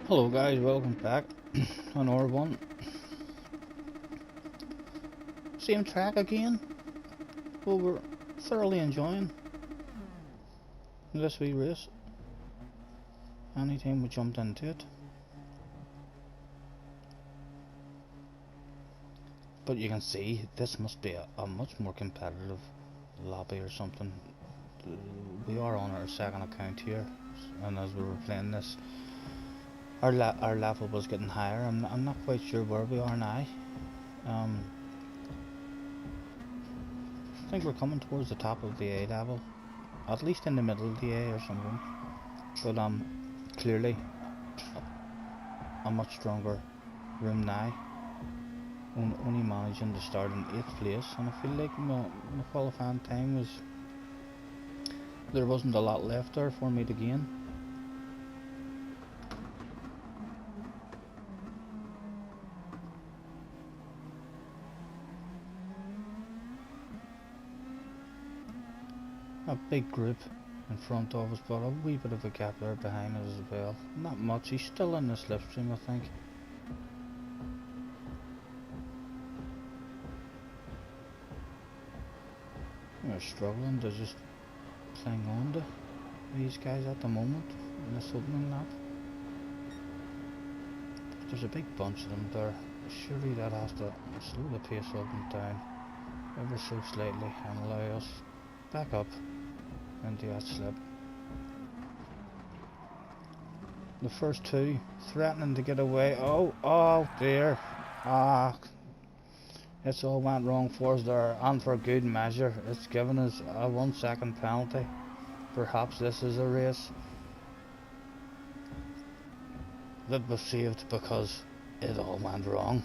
Hello guys, welcome back on R1. Same track again, but we're thoroughly enjoying this wee race. Anytime we jumped into it. But you can see this must be a much more competitive lobby or something. We are on our second account here, and as we were playing this, our level was getting higher. I'm not quite sure where we are now. Um, I think we're coming towards the top of the A level, at least in the middle of the A or something. But clearly a much stronger room now. Only managing to start in 8th place, and I feel like my qualifying time was, there wasn't a lot left there for me to gain. A big group in front of us, but a wee bit of a gap there behind us as well. Not much. He's still in the slipstream, I think. We're struggling to just cling on to these guys at the moment in this opening lap. There's a big bunch of them there. Surely that has to slow the pace up and down ever so slightly and allow us back up into that slip. The first two threatening to get away. Oh dear. It's all went wrong for us there, and for good measure. It's given us a 1 second penalty. Perhaps this is a race that was saved because it all went wrong.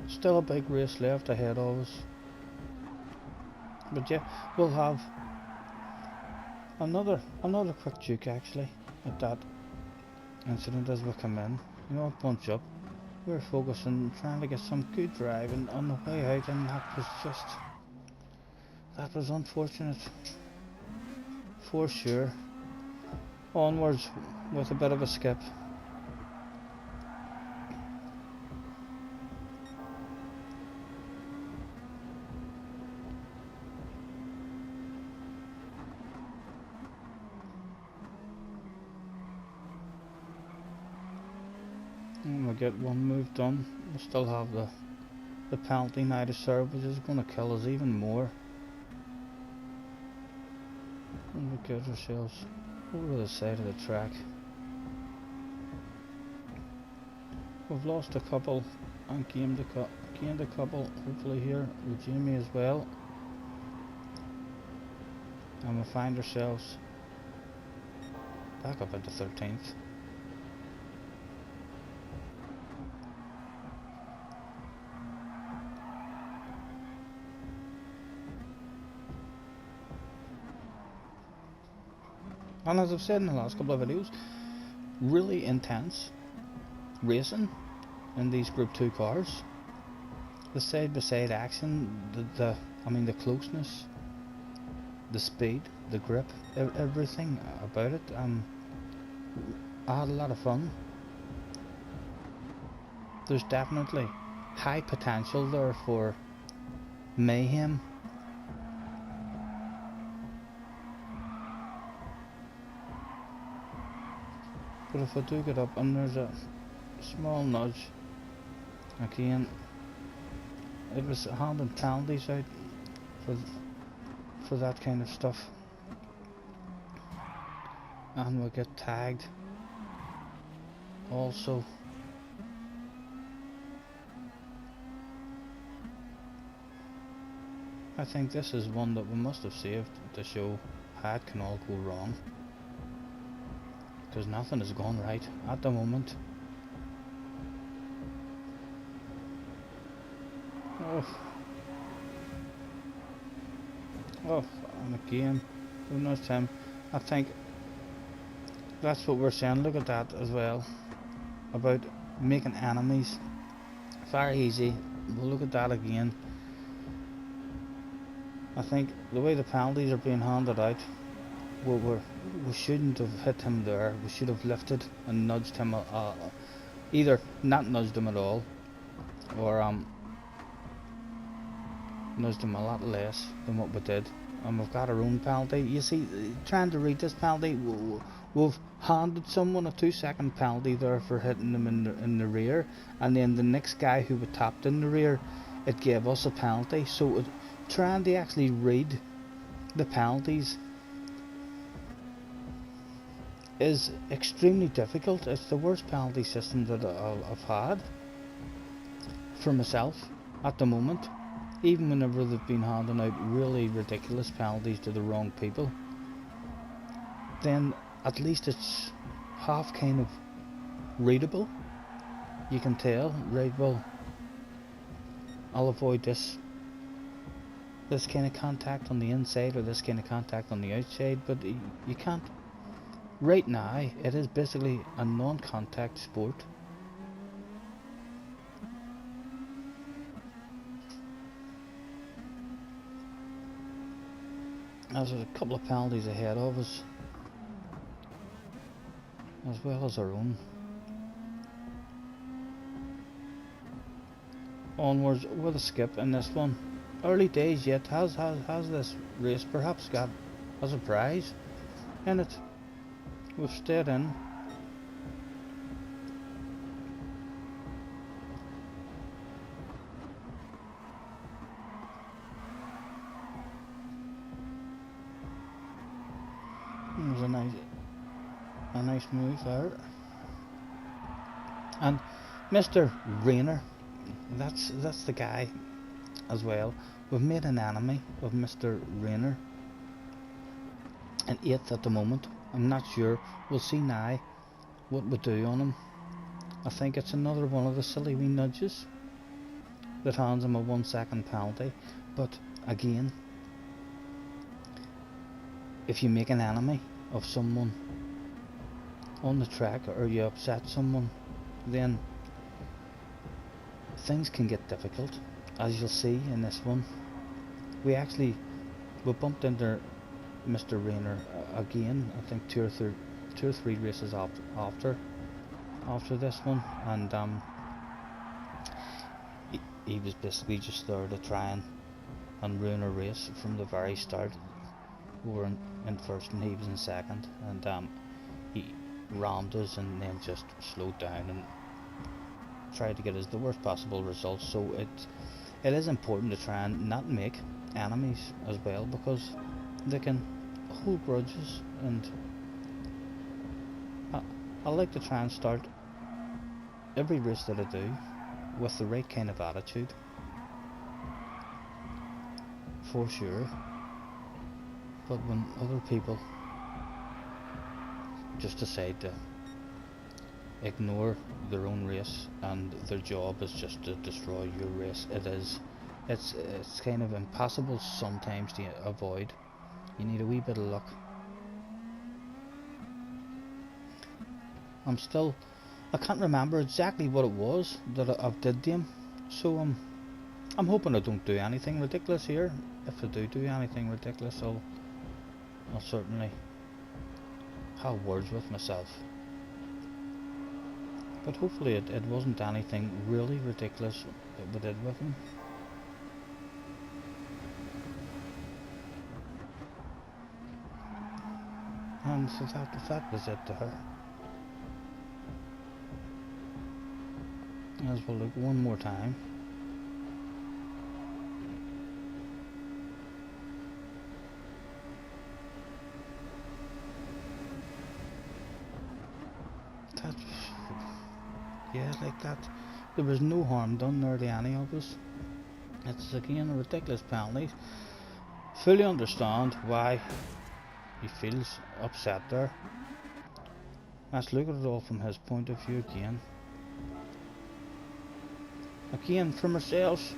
Still a big race left ahead of us. But yeah, we'll have another quick juke actually at that incident as we come in. You know, bunch up. We're focusing, trying to get some good driving on the way out, and that was unfortunate for sure. Onwards with a bit of a skip. And we'll get one move done. We'll still have the penalty now to serve, which is going to kill us even more. And we'll get ourselves over the side of the track. We've lost a couple and gained a couple, hopefully here with Jamie as well. And we'll find ourselves back up into 13th. And as I've said in the last couple of videos, really intense racing in these Group 2 cars. The side-by-side action, the closeness, the speed, the grip, everything about it. I had a lot of fun. There's definitely high potential there for mayhem. But if I do get up and there's a small nudge, again, it was handing penalties out for that kind of stuff, and we'll get tagged also. I think this is one that we must have saved to show how it can all go wrong, because nothing is going right at the moment. And again, doing this time, I think that's what we're saying. Look at that as well, about making enemies very easy. We'll look at that again. I think the way the penalties are being handed out, we were, we shouldn't have hit him there. We should have lifted and nudged him, either not nudged him at all, or nudged him a lot less than what we did. And we've got our own penalty. You see, trying to read this penalty, we've handed someone a 2-second penalty there for hitting them in the rear, and then the next guy who we tapped in the rear, it gave us a penalty. So trying to actually read the penalties is extremely difficult. It's the worst penalty system that I've had for myself at the moment. Even whenever they've been handing out really ridiculous penalties to the wrong people, then at least it's half kind of readable. You can tell, right, well, I'll avoid this kind of contact on the inside or this kind of contact on the outside, but you can't. Right now, it is basically a non-contact sport. There's a couple of penalties ahead of us, as well as our own. Onwards with a skip in this one. Early days yet. Has this race perhaps got a surprise in it? We've stayed in. It was a nice move there. And Mr. Rayner, that's the guy as well. We've made an enemy of Mr. Rayner in 8th at the moment. I'm not sure. We'll see now what we do on him. I think it's another one of the silly wee nudges that hands him a 1-second penalty. But again, if you make an enemy of someone on the track, or you upset someone, then things can get difficult, as you'll see in this one. We bumped into Mr. Rayner again, I think two or three races after this one, and he was basically just there to try and ruin a race from the very start. We were in first and he was in second, and he rammed us and then just slowed down and tried to get us the worst possible results. So it is important to try and not make enemies as well, because they can hold grudges, and I like to try and start every race that I do with the right kind of attitude, for sure. But when other people just decide to ignore their own race and their job is just to destroy your race, it's kind of impossible sometimes to avoid. You need a wee bit of luck. I can't remember exactly what it was that I've did to him, so I'm hoping I don't do anything ridiculous here. If I do anything ridiculous, I'll certainly have words with myself. But hopefully it wasn't anything really ridiculous that we did with him. And so that was it to her. As we'll look one more time. Yeah, like that. There was no harm done there to any of us. It's again a ridiculous penalty. Fully understand why he feels upset there. Let's look at it all from his point of view again. Again, from ourselves,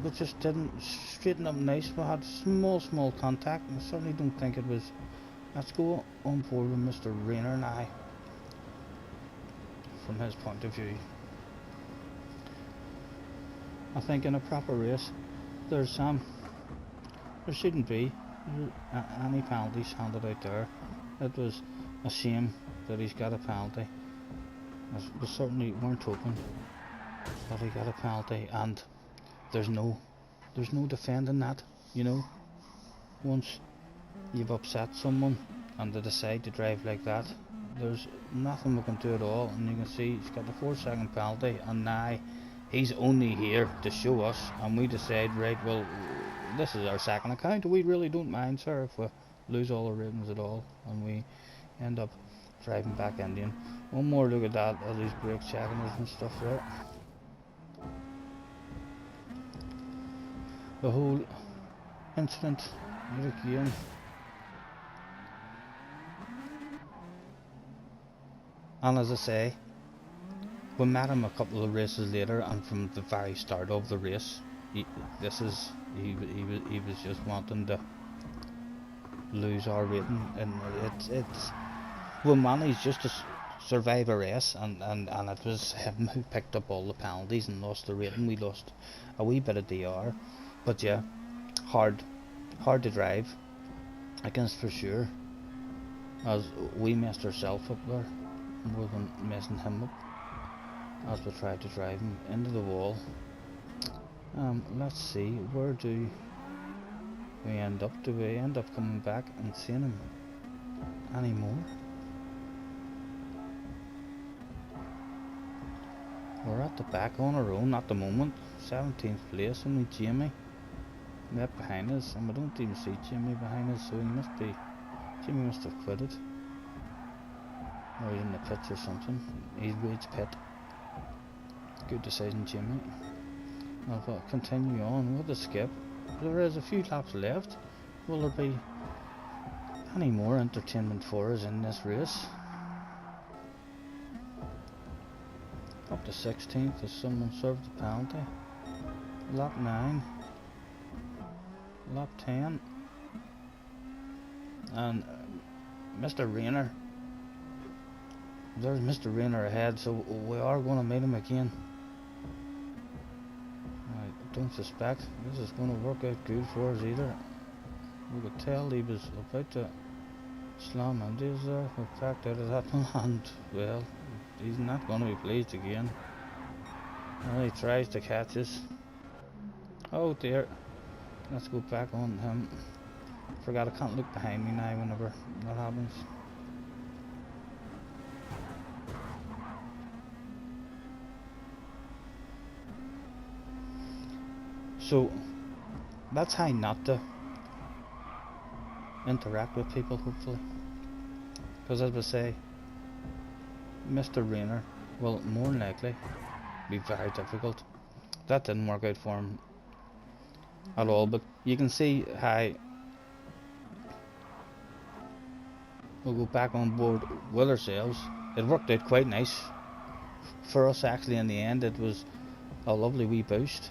we just didn't straighten up nice. We had small contact, and I certainly don't think it was. Let's go on board with Mr. Rayner now. From his point of view, I think in a proper race, there shouldn't be Any penalties handed out there. It was a shame that he's got a penalty. We certainly weren't hoping that he got a penalty, and there's no defending that, you know. Once you've upset someone and they decide to drive like that, there's nothing we can do at all. And you can see he's got the 4-second penalty, and now he's only here to show us, and we decide, right, well, this is our second account. We really don't mind, sir, if we lose all our ratings at all, and we end up driving back Indian. One more look at that, at these brake checking and stuff there. The whole incident yet again. And as I say, we met him a couple of races later, and from the very start of the race, he was just wanting to lose our rating, and we managed just to survive a race, and it was him who picked up all the penalties and lost the rating. We lost a wee bit of DR, but yeah, hard to drive against for sure, as we messed ourselves up there more than messing him up as we tried to drive him into the wall. Let's see, where do we end up? Do we end up coming back and seeing him anymore? We're at the back on our own at the moment, 17th place, only Jamie right behind us, and we don't even see Jamie behind us, so Jamie must have quit it, or he's in the pits or something. He's Wade's pit. Good decision, Jamie. I'll continue on with the skip. There is a few laps left. Will there be any more entertainment for us in this race? Up to 16th as someone served the penalty. Lap 9. Lap 10. And Mr. Rayner. There's Mr. Rayner ahead, so we are going to meet him again. I don't suspect this is going to work out good for us either. We could tell he was about to slam into us there. We backed out of that one, and well, he's not going to be pleased again. And he tries to catch us. Oh dear. Let's go back on him. Forgot I can't look behind me now whenever that happens. So that's how not to interact with people, hopefully. Because as I say, Mr. Rayner will more than likely be very difficult. That didn't work out for him at all, but you can see how we'll go back on board with ourselves. It worked out quite nice for us actually in the end. It was a lovely wee boost,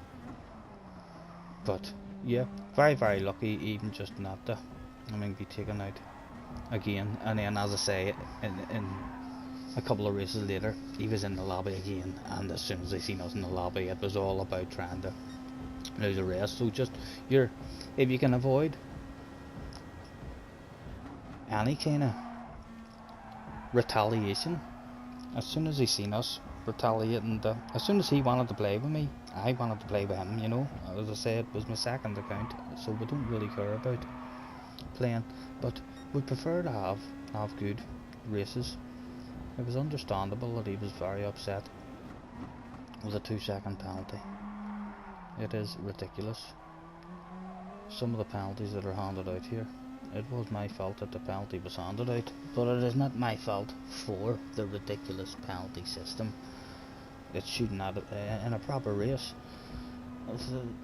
but yeah, very lucky even just not to be taken out again. And then as I say, in a couple of races later he was in the lobby again, and as soon as they seen us in the lobby, it was all about trying to lose a race. So just if you can avoid any kind of retaliation, as soon as he seen us retaliating, as soon as he wanted to play with me, I wanted to play with him, you know. As I said, it was my second account, so we don't really care about playing, but we prefer to have good races. It was understandable that he was very upset with a 2-second penalty. It is ridiculous, some of the penalties that are handed out here. It was my fault that the penalty was handed out, but it is not my fault for the ridiculous penalty system. It should not, in a proper race,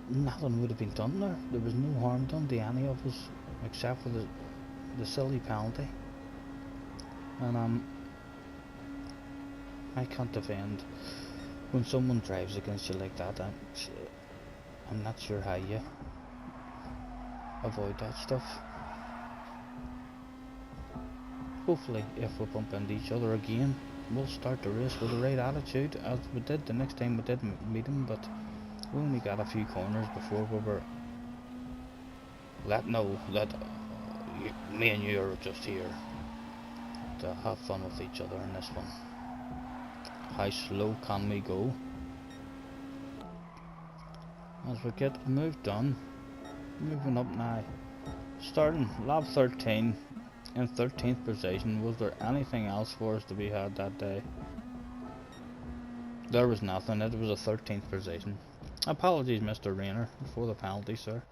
nothing would have been done there. There was no harm done to any of us except for the silly penalty. And I can't defend when someone drives against you like that. I'm not sure how you avoid that stuff. Hopefully, if we bump into each other again, we'll start the race with the right attitude, as we did the next time we did meet him, but we only got a few corners before we were let know that me and you are just here to have fun with each other in this one. How slow can we go? As we get a move done, moving up now. Starting lap 13 in 13th position. Was there anything else for us to be had that day? There was nothing. It was a 13th position. Apologies, Mr. Rayner, for the penalty, sir.